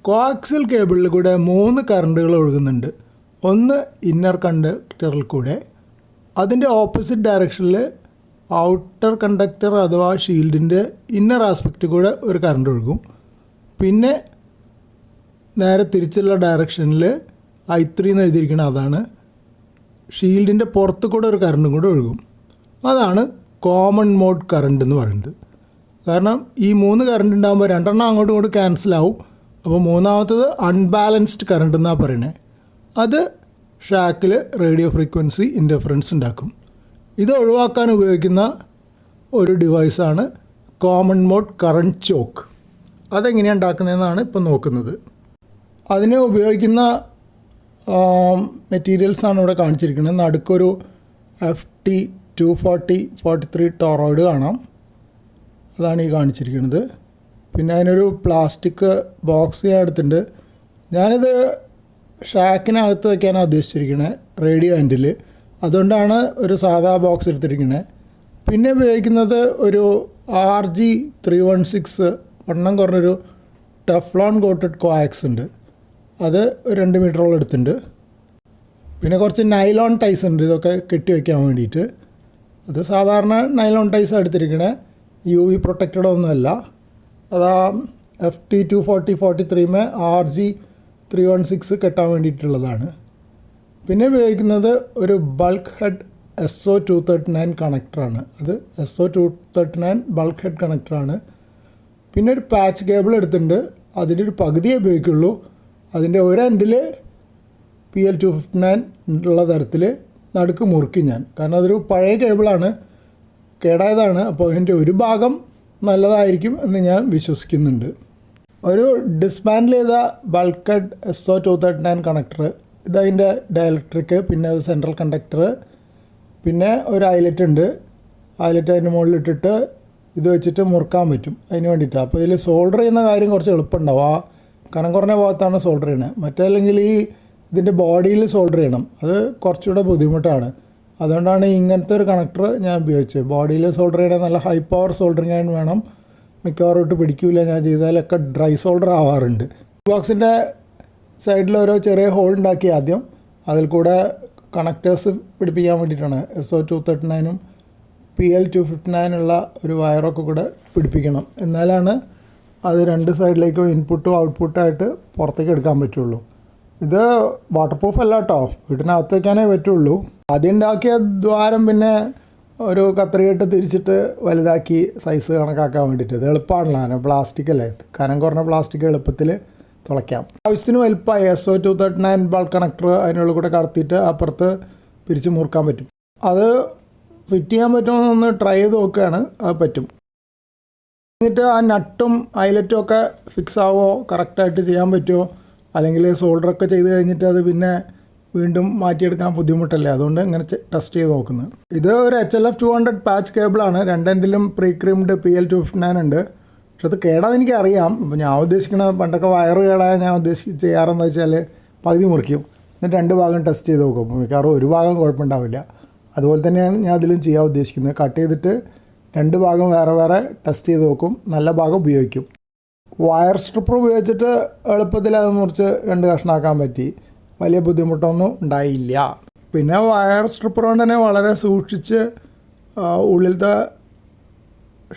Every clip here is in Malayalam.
കോആക്സിയൽ കേബിളിൽ കൂടെ 3 കറണ്ടുകൾ ഒഴുകുന്നുണ്ട്. ഒന്ന് ഇന്നർ കണ്ടക്ടറിൽ കൂടെ, അതിൻ്റെ ഓപ്പോസിറ്റ് ഡയറക്ഷനിൽ ഔട്ടർ കണ്ടക്ടർ അഥവാ ഷീൽഡിൻ്റെ ഇന്നർ ആസ്പെക്റ്റ് കൂടെ ഒരു കറണ്ട് ഒഴുകും. പിന്നെ നേരെ തിരിച്ചുള്ള ഡയറക്ഷനിൽ I3 എന്ന് എഴുതിയിരിക്കണം, അതാണ് ഷീൽഡിൻ്റെ പുറത്ത് കൂടെ ഒരു കറണ്ടും കൂടെ ഒഴുകും. അതാണ് കോമൺ മോഡ് കറണ്ട് എന്ന് പറയുന്നത്. കാരണം ഈ 3 കറണ്ട് ഉണ്ടാകുമ്പോൾ 2 അങ്ങോട്ടും ഇങ്ങോട്ടും ക്യാൻസലാവും. അപ്പോൾ മൂന്നാമത്തത് അൺബാലൻസ്ഡ് കറണ്ട് എന്നാണ് പറയണത്. അത് ഷാക്കിൽ റേഡിയോ ഫ്രീക്വൻസി ഇൻ്റർഫറൻസ് ഉണ്ടാക്കും. ഇത് ഒഴിവാക്കാൻ ഉപയോഗിക്കുന്ന ഒരു ഡിവൈസാണ് കോമൺ മോഡ് കറണ്ട് ചോക്ക്. അതെങ്ങനെയാണ് ഉണ്ടാക്കുന്നതെന്നാണ് ഇപ്പോൾ നോക്കുന്നത്. അതിന് ഉപയോഗിക്കുന്ന മെറ്റീരിയൽസാണ് ഇവിടെ കാണിച്ചിരിക്കുന്നത്. നടുക്കൊരു FT240-43 ടോറോയിഡ് കാണാം, അതാണ് ഈ കാണിച്ചിരിക്കുന്നത്. പിന്നെ അതിനൊരു പ്ലാസ്റ്റിക് ബോക്സ് ഞാൻ എടുത്തിട്ടുണ്ട്. ഞാനിത് ഷാക്കിനകത്ത് വയ്ക്കാനാണ് ഉദ്ദേശിച്ചിരിക്കുന്നത്, റേഡിയോ എൻഡിൽ. അതുകൊണ്ടാണ് ഒരു സാധാ ബോക്സ് എടുത്തിരിക്കുന്നത്. പിന്നെ ഉപയോഗിക്കുന്നത് ഒരു RG316 വണ്ണം കുറഞ്ഞൊരു ടെഫ്ലോൺ കോട്ടഡ് കോയാക്സ് ഉണ്ട്. അത് 2 മീറ്ററോളം എടുത്തിട്ടുണ്ട്. പിന്നെ കുറച്ച് നൈലോൺ ടൈസ് ഉണ്ട്, ഇതൊക്കെ കെട്ടി വയ്ക്കാൻ വേണ്ടിയിട്ട്. അത് സാധാരണ നൈലോൺ ടൈസാണ് എടുത്തിരിക്കണേ, UV പ്രൊട്ടക്റ്റഡ് ഒന്നുമല്ല. അതാ FT240-43 RG316 കെട്ടാൻ വേണ്ടിയിട്ടുള്ളതാണ്. പിന്നെ ഉപയോഗിക്കുന്നത് ഒരു ബൾക്ക് ഹെഡ് SO239 കണക്ടറാണ്. അത് SO239 ബൾക്ക് ഹെഡ് കണക്ടറാണ്. പിന്നെ ഒരു പാച്ച് കേബിൾ എടുത്തിട്ടുണ്ട്. അതിൻ്റെ ഒരു പകുതിയേ ഉപയോഗിക്കുള്ളൂ. അതിൻ്റെ ഒരു എൻഡിൽ PL259 ഉള്ള തരത്തിൽ നടുക്ക് മുറുക്കി ഞാൻ. കാരണം അതൊരു പഴയ കേബിളാണ്, കേടായതാണ്. അപ്പോൾ അതിൻ്റെ ഒരു ഭാഗം നല്ലതായിരിക്കും എന്ന് ഞാൻ വിശ്വസിക്കുന്നുണ്ട്. ഒരു ഡിസ്മാൻഡിൽ ചെയ്ത ബൾക്ക് ഹെഡ് SO239 കണക്ടർ, ഇതതിൻ്റെ ഡയലക്ട്രിക്, പിന്നെ അത് സെൻട്രൽ കണ്ടക്ടർ, പിന്നെ ഒരു ഐലറ്റ് ഉണ്ട്. ഐലറ്റ് അതിൻ്റെ മുകളിലിട്ടിട്ട് ഇത് വെച്ചിട്ട് മുറുക്കാൻ പറ്റും, അതിന് വേണ്ടിയിട്ടാണ്. അപ്പോൾ ഇതിൽ സോൾഡർ ചെയ്യുന്ന കാര്യം കുറച്ച് എളുപ്പമുണ്ടാവും. ആ കനം കുറഞ്ഞ ഭാഗത്താണ് സോൾഡർ ചെയ്യണത്. മറ്റല്ലെങ്കിൽ ഈ ഇതിൻ്റെ ബോഡിയിൽ സോൾഡർ ചെയ്യണം, അത് കുറച്ചുകൂടെ ബുദ്ധിമുട്ടാണ്. അതുകൊണ്ടാണ് ഇങ്ങനത്തെ ഒരു കണക്ടർ ഞാൻ ഉപയോഗിച്ചത്. ബോഡിയിൽ സോൾഡർ ചെയ്യണത് നല്ല ഹൈ പവർ സോൾഡറിങ് ആയിട്ട് വേണം, മിക്കവാറും ഇട്ട് പിടിക്കില്ല. ഞാൻ ചെയ്താലൊക്കെ ഡ്രൈ സോൾഡർ ആവാറുണ്ട്. ബോക്സിൻ്റെ സൈഡിൽ ഓരോ ചെറിയ ഹോൾ ഉണ്ടാക്കി ആദ്യം, അതിൽ കൂടെ കണക്ടേഴ്സ് പിടിപ്പിക്കാൻ വേണ്ടിയിട്ടാണ്. SO239 PL259 ഉള്ള ഒരു വയറൊക്കെ കൂടെ പിടിപ്പിക്കണം, എന്നാലാണ് അത് 2 സൈഡിലേക്കും ഇൻപുട്ടും ഔട്ട്പുട്ടായിട്ട് പുറത്തേക്ക് എടുക്കാൻ പറ്റുള്ളൂ. ഇത് വാട്ടർ പ്രൂഫ് അല്ല കേട്ടോ, വീട്ടിനകത്ത് വയ്ക്കാനേ പറ്റുള്ളൂ. ആദ്യം ഉണ്ടാക്കിയ ദ്വാരം പിന്നെ ഒരു കത്രികയിട്ട് തിരിച്ചിട്ട് വലുതാക്കി സൈസ് കണക്കാക്കാൻ വേണ്ടിയിട്ട്. ഇത് എളുപ്പമാണല്ലോ, പ്ലാസ്റ്റിക് അല്ലേ, കനം കുറഞ്ഞ പ്ലാസ്റ്റിക് എളുപ്പത്തിൽ തുളയ്ക്കാം. ആവശ്യത്തിന് വലുപ്പമായി SO239 ബൾക്ക് കണക്ടർ അതിനുള്ളിൽ കൂടെ കടത്തിയിട്ട് അപ്പുറത്ത് പിരിച്ച് മുറുക്കാൻ പറ്റും. അത് ഫിറ്റ് ചെയ്യാൻ പറ്റുമെന്നൊന്ന് ട്രൈ ചെയ്ത് നോക്കുകയാണ്, അത് പറ്റും. എന്നിട്ട് ആ നട്ടും ഐലറ്റും ഒക്കെ ഫിക്സ് ആവുമോ, കറക്റ്റായിട്ട് ചെയ്യാൻ പറ്റുമോ, അല്ലെങ്കിൽ സോൾഡറൊക്കെ ചെയ്ത് കഴിഞ്ഞിട്ട് അത് പിന്നെ വീണ്ടും മാറ്റിയെടുക്കാൻ ബുദ്ധിമുട്ടല്ലേ, അതുകൊണ്ട് ഇങ്ങനെ ടെസ്റ്റ് ചെയ്ത് നോക്കുന്നത്. ഇത് ഒരു HLF200 patch കേബിളാണ്. 2 എൻഡിലും pre creamed PL259 ഉണ്ട്. പക്ഷെ അത് കേടാന്ന് എനിക്കറിയാം. അപ്പോൾ ഞാൻ ഉദ്ദേശിക്കുന്ന പണ്ടൊക്കെ വയറ് കേടായ ഞാൻ ചെയ്യാറെന്ന് വെച്ചാൽ പകുതി മുറിക്കും, എന്നിട്ട് 2 ഭാഗം ടെസ്റ്റ് ചെയ്ത് നോക്കും. അപ്പോൾ മിക്കവാറും ഒരു ഭാഗം കുഴപ്പമുണ്ടാവില്ല. അതുപോലെ തന്നെയാണ് ഞാൻ അതിലും ചെയ്യാൻ ഉദ്ദേശിക്കുന്നത്. കട്ട് ചെയ്തിട്ട് 2 ഭാഗം വേറെ വേറെ ടെസ്റ്റ് ചെയ്ത് നോക്കും, നല്ല ഭാഗം ഉപയോഗിക്കും. വയർ സ്ട്രിപ്പർ ഉപയോഗിച്ചിട്ട് എളുപ്പത്തിൽ അത് മുറിച്ച് 2 കഷ്ണമാക്കാൻ പറ്റി, വലിയ ബുദ്ധിമുട്ടൊന്നും ഉണ്ടായില്ല. പിന്നെ വയർ സ്ട്രിപ്പർ കൊണ്ട് തന്നെ വളരെ സൂക്ഷിച്ച് ഉള്ളിലത്തെ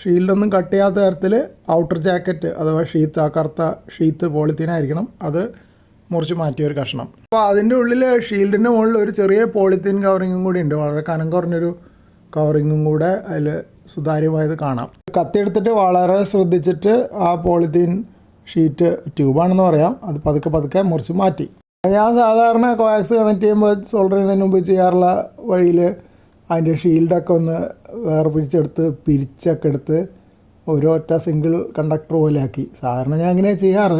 ഷീൽഡൊന്നും കട്ട് ചെയ്യാത്ത തരത്തിൽ ഔട്ടർ ജാക്കറ്റ് അഥവാ ഷീത്ത്, ആ കറുത്ത ഷീത്ത് പോളിത്തീനായിരിക്കണം, അത് മുറിച്ച് മാറ്റിയൊരു കഷ്ണം. അപ്പോൾ അതിൻ്റെ ഉള്ളിൽ ഷീൽഡിൻ്റെ മുകളിൽ ഒരു ചെറിയ പോളിത്തീൻ കവറിങ്ങും കൂടി ഉണ്ട്, വളരെ കനം കുറഞ്ഞൊരു കവറിങ്ങും കൂടെ അതിൽ സുതാര്യമായത് കാണാം. കത്തിയെടുത്തിട്ട് വളരെ ശ്രദ്ധിച്ചിട്ട് ആ പോളിത്തീൻ ഷീറ്റ്, ട്യൂബാണെന്ന് പറയാം, അത് പതുക്കെ പതുക്കെ മുറിച്ച് മാറ്റി. ഞാൻ സാധാരണ കോയാക്സ് കണക്ട് ചെയ്യുമ്പോൾ സോൾഡർ ചെയ്യുന്നതിന് മുമ്പ് ചെയ്യാറുള്ള വഴിയിൽ അതിൻ്റെ ഷീൽഡൊക്കെ ഒന്ന് വേർപിടിച്ചെടുത്ത് പിരിച്ചൊക്കെ എടുത്ത് ഒരൊറ്റ സിംഗിൾ കണ്ടക്ടർ പോലെ ആക്കി. സാധാരണ ഞാൻ ഇങ്ങനെ ചെയ്യാറ്.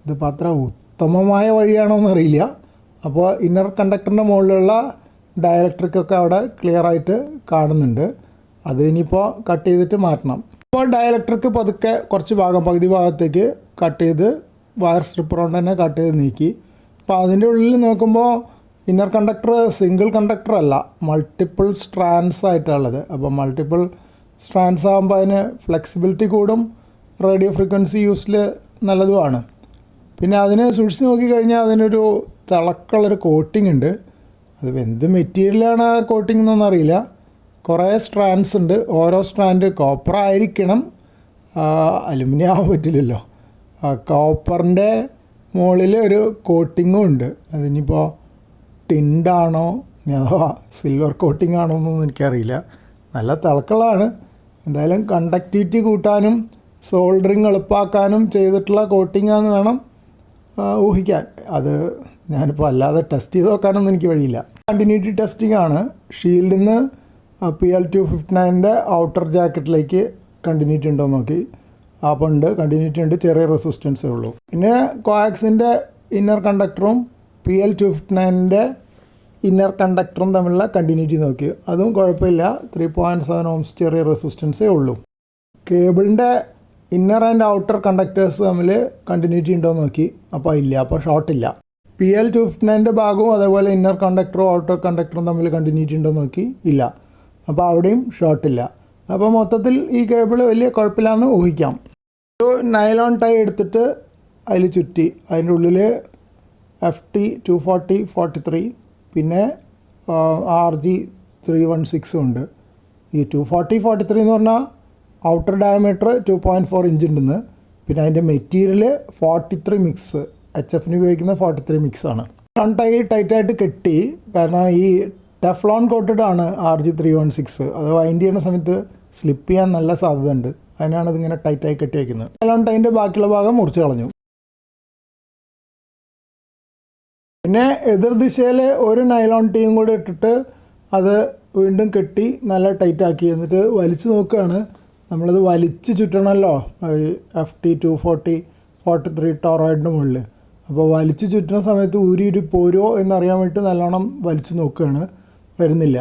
ഇതിപ്പോൾ അത്ര ഉത്തമമായ വഴിയാണോ എന്നറിയില്ല. അപ്പോൾ ഇന്നർ കണ്ടക്ടറിൻ്റെ മുകളിലുള്ള ഡയലക്ട്രിക്കൊക്കെ അവിടെ ക്ലിയറായിട്ട് കാണുന്നുണ്ട്. അത് ഇനിയിപ്പോൾ കട്ട് ചെയ്തിട്ട് മാറ്റണം. ഇപ്പോൾ ഡയലക്ട്രിക്ക് പതുക്കെ കുറച്ച് ഭാഗം, പകുതി ഭാഗത്തേക്ക് കട്ട് ചെയ്ത് വയർ സ്ട്രിപ്പർ കൊണ്ട് തന്നെ കട്ട് ചെയ്ത് നീക്കി. അപ്പോൾ അതിൻ്റെ ഉള്ളിൽ നോക്കുമ്പോൾ ഇന്നർ കണ്ടക്ടർ സിംഗിൾ കണ്ടക്ടർ അല്ല, മൾട്ടിപ്പിൾ സ്ട്രാൻഡ്സ് ആയിട്ടുള്ളത്. അപ്പോൾ മൾട്ടിപ്പിൾ സ്ട്രാൻഡ്സ് ആകുമ്പോൾ അതിന് ഫ്ലെക്സിബിലിറ്റി കൂടും, റേഡിയോ ഫ്രീക്വൻസി യൂസിൽ നല്ലതുമാണ്. പിന്നെ അതിനെ സൂക്ഷിച്ച് നോക്കിക്കഴിഞ്ഞാൽ അതിനൊരു തിളക്കുള്ളൊരു കോട്ടിംഗ് ഉണ്ട്. അത് എന്ത് മെറ്റീരിയലാണ് ആ കോട്ടിംഗ് എന്നൊന്നും അറിയില്ല. കുറേ സ്ട്രാൻഡ്സ് ഉണ്ട്. ഓരോ സ്ട്രാൻഡ് കോപ്പർ ആയിരിക്കണം, അലുമിനിയം ആവാൻ പറ്റില്ലല്ലോ. കോപ്പറിൻ്റെ മുകളിൽ ഒരു കോട്ടിങ്ങും ഉണ്ട്. അതിനിപ്പോൾ ടിൻഡാണോ അഥവാ സിൽവർ കോട്ടിംഗ് ആണോ എന്നൊന്നും എനിക്കറിയില്ല. നല്ല തിളക്കമുള്ളതാണ്. എന്തായാലും കണ്ടക്ടിവിറ്റി കൂട്ടാനും സോൾഡറിങ് എളുപ്പമാക്കാനും ചെയ്തിട്ടുള്ള കോട്ടിങ്ങാന്ന് വേണം ഊഹിക്കാൻ. അത് ഞാനിപ്പോൾ അല്ലാതെ ടെസ്റ്റ് ചെയ്ത് നോക്കാനൊന്നും എനിക്ക് വഴിയില്ല. കണ്ടിന്യൂറ്റി ടെസ്റ്റിംഗ് ആണ്. ഷീൽഡിൽ നിന്ന് PL259ൻ്റെ ഔട്ടർ ജാക്കറ്റിലേക്ക് കണ്ടിന്യൂറ്റി ഉണ്ടോ നോക്കി. അപ്പോൾ ഉണ്ട്, കണ്ടിന്യൂറ്റി ഉണ്ട്, ചെറിയ റെസിസ്റ്റൻസേ ഉള്ളൂ. പിന്നെ കോആക്സിൻ്റെ ഇന്നർ കണ്ടക്ടറും PL259ൻ്റെ ഇന്നർ കണ്ടക്ടറും തമ്മിലുള്ള കണ്ടിന്യൂറ്റി നോക്കി. അതും കുഴപ്പമില്ല, 3.7 ohms ചെറിയ റെസിസ്റ്റൻസേ ഉള്ളൂ. കേബിളിൻ്റെ ഇന്നർ ആൻഡ് ഔട്ടർ കണ്ടക്ടേഴ്സ് തമ്മിൽ കണ്ടിന്യൂറ്റി ഉണ്ടോ നോക്കി. അപ്പോൾ ഇല്ല, അപ്പോൾ ഷോർട്ടില്ല. PL259ൻ്റെ ഭാഗവും അതേപോലെ ഇന്നർ കണ്ടക്ടറും ഔട്ടർ കണ്ടക്ടറും തമ്മിൽ കണ്ടിന്യൂറ്റി ഉണ്ടോ നോക്കി. ഇല്ല, അപ്പോൾ അവിടെയും ഷോർട്ടില്ല. അപ്പോൾ മൊത്തത്തിൽ ഈ കേബിൾ വലിയ കുഴപ്പമില്ലാന്ന് ഊഹിക്കാം. ഒരു നൈലോൺ ടൈ എടുത്തിട്ട് അതിൽ ചുറ്റി, അതിൻ്റെ ഉള്ളിൽ FT 240/43 പിന്നെ RG 316 ഉണ്ട്. ഈ 240/43 എന്ന് പറഞ്ഞാൽ ഔട്ടർ ഡയമീറ്റർ 2.4 ഇഞ്ച് ഉണ്ടെന്ന്. പിന്നെ അതിൻ്റെ മെറ്റീരിയൽ 43 മിക്സ്, HFന് ഉപയോഗിക്കുന്ന 43 മിക്സാണ്. നൈലോൺ ടൈ ടൈറ്റായിട്ട് കെട്ടി, കാരണം ഈ ടെഫ്ലോൺ കോട്ടഡാണ് RG 316. അത് വൈൻഡ് ചെയ്യുന്ന സമയത്ത് സ്ലിപ്പ് ചെയ്യാൻ നല്ല സാധ്യത ഉണ്ട്. അതിനാണ് ഇതിങ്ങനെ ടൈറ്റായി കെട്ടി വയ്ക്കുന്നത്. നൈലോൺ ടൈൻ്റെ ബാക്കിയുള്ള ഭാഗം മുറിച്ച് കളഞ്ഞു. പിന്നെ എതിർദിശയിൽ ഒരു നൈലോൺ ടീയും കൂടെ ഇട്ടിട്ട് അത് വീണ്ടും കെട്ടി നല്ല ടൈറ്റാക്കി, എന്നിട്ട് വലിച്ചു നോക്കുകയാണ്. നമ്മളത് വലിച്ച് ചുറ്റണമല്ലോ FT 240/43 ടോറോയിഡിൻ്റെ മുകളിൽ. അപ്പോൾ വലിച്ച് ചുറ്റുന്ന സമയത്ത് ഊരി പോരുമോ എന്നറിയാൻ വേണ്ടിയിട്ട് നല്ലോണം വലിച്ചു നോക്കുകയാണ്. വരുന്നില്ല.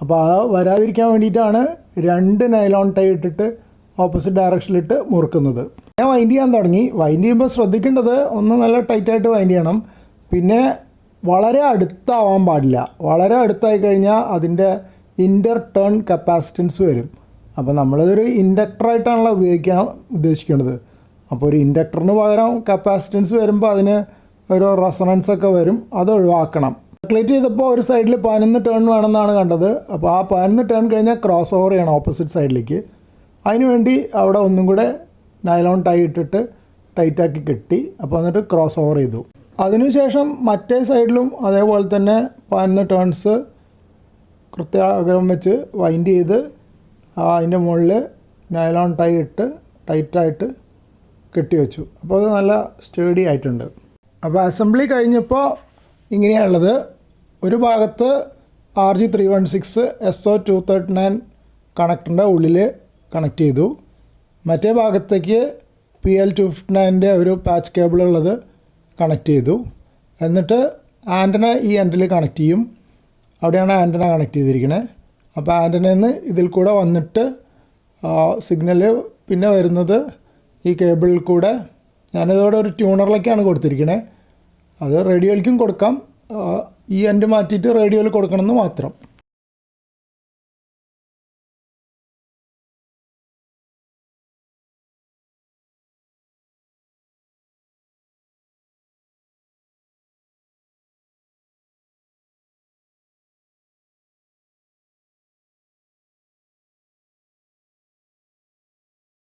അപ്പോൾ ആ വരാതിരിക്കാൻ വേണ്ടിയിട്ടാണ് 2 നൈലോൺ ടൈ ഇട്ടിട്ട് ഓപ്പോസിറ്റ് ഡയറക്ഷനിലിട്ട് മുറുക്കുന്നത്. ഞാൻ വൈൻഡ് ചെയ്യാൻ തുടങ്ങി. വൈൻഡ് ചെയ്യുമ്പോൾ ശ്രദ്ധിക്കേണ്ടത്, ഒന്ന് നല്ല ടൈറ്റായിട്ട് വൈൻഡ് ചെയ്യണം. പിന്നെ വളരെ അടുത്താവാൻ പാടില്ല. വളരെ അടുത്തായി കഴിഞ്ഞാൽ അതിൻ്റെ ഇൻ്റർ ടേൺ കപ്പാസിറ്റൻസ് വരും. അപ്പോൾ നമ്മളിതൊരു ഇൻഡക്ടറായിട്ടാണല്ലോ ഉപയോഗിക്കാൻ ഉദ്ദേശിക്കുന്നത്. അപ്പോൾ ഒരു ഇൻഡക്ടറിന് പകരം കപ്പാസിറ്റൻസ് വരുമ്പോൾ അതിന് ഒരു റെസൊണൻസൊക്കെ വരും, അത് ഒഴിവാക്കണം. കാൽക്കുലേറ്റ് ചെയ്തപ്പോൾ ഒരു സൈഡിൽ 11 ടേൺ വേണമെന്നാണ് കണ്ടത്. അപ്പോൾ ആ 11 ടേൺ കഴിഞ്ഞാൽ ക്രോസ് ഓവർ ചെയ്യണം ഓപ്പോസിറ്റ് സൈഡിലേക്ക്. അതിനുവേണ്ടി അവിടെ ഒന്നും കൂടെ നൈലോൺ ടൈ ഇട്ടിട്ട് ടൈറ്റാക്കി കെട്ടി. അപ്പോൾ എന്നിട്ട് ക്രോസ് ഓവർ ചെയ്തു. അതിനുശേഷം മറ്റേ സൈഡിലും അതേപോലെ തന്നെ 11 ടേൺസ് കൃത്യാഗ്രഹം വെച്ച് വൈൻഡ് ചെയ്ത് അതിൻ്റെ മുകളിൽ നൈലോൺ ടൈ ഇട്ട് ടൈറ്റായിട്ട് കെട്ടി വെച്ചു. അപ്പോൾ അത് നല്ല സ്റ്റേഡി ആയിട്ടുണ്ട്. അപ്പോൾ അസംബ്ലി കഴിഞ്ഞപ്പോൾ ഇങ്ങനെയാണുള്ളത്. ഒരു ഭാഗത്ത് RG 316 SO239 കണക്ടറിൻ്റെ ഉള്ളിൽ കണക്ട് ചെയ്തു. മറ്റേ ഭാഗത്തേക്ക് PL259ൻ്റെ ഒരു പാച്ച് കേബിൾ ഉള്ളത് കണക്ട് ചെയ്തു. എന്നിട്ട് ആൻറ്റന ഈ എൻഡിൽ കണക്ട് ചെയ്യും. അവിടെയാണ് ആൻറ്റന കണക്ട് ചെയ്തിരിക്കുന്നത്. അപ്പോൾ ആൻറ്റനയിൽ നിന്ന് ഇതിൽ കൂടെ വന്നിട്ട് സിഗ്നൽ പിന്നെ വരുന്നത് ഈ കേബിളിൽ കൂടെ. ഞാനിതോടെ ഒരു ട്യൂണറിലേക്കാണ് കൊടുത്തിരിക്കുന്നത്. അത് റേഡിയോയിലേക്കും കൊടുക്കാം, ഈ എൻഡ് മാറ്റിയിട്ട് റേഡിയോയിൽ കൊടുക്കണമെന്ന് മാത്രം.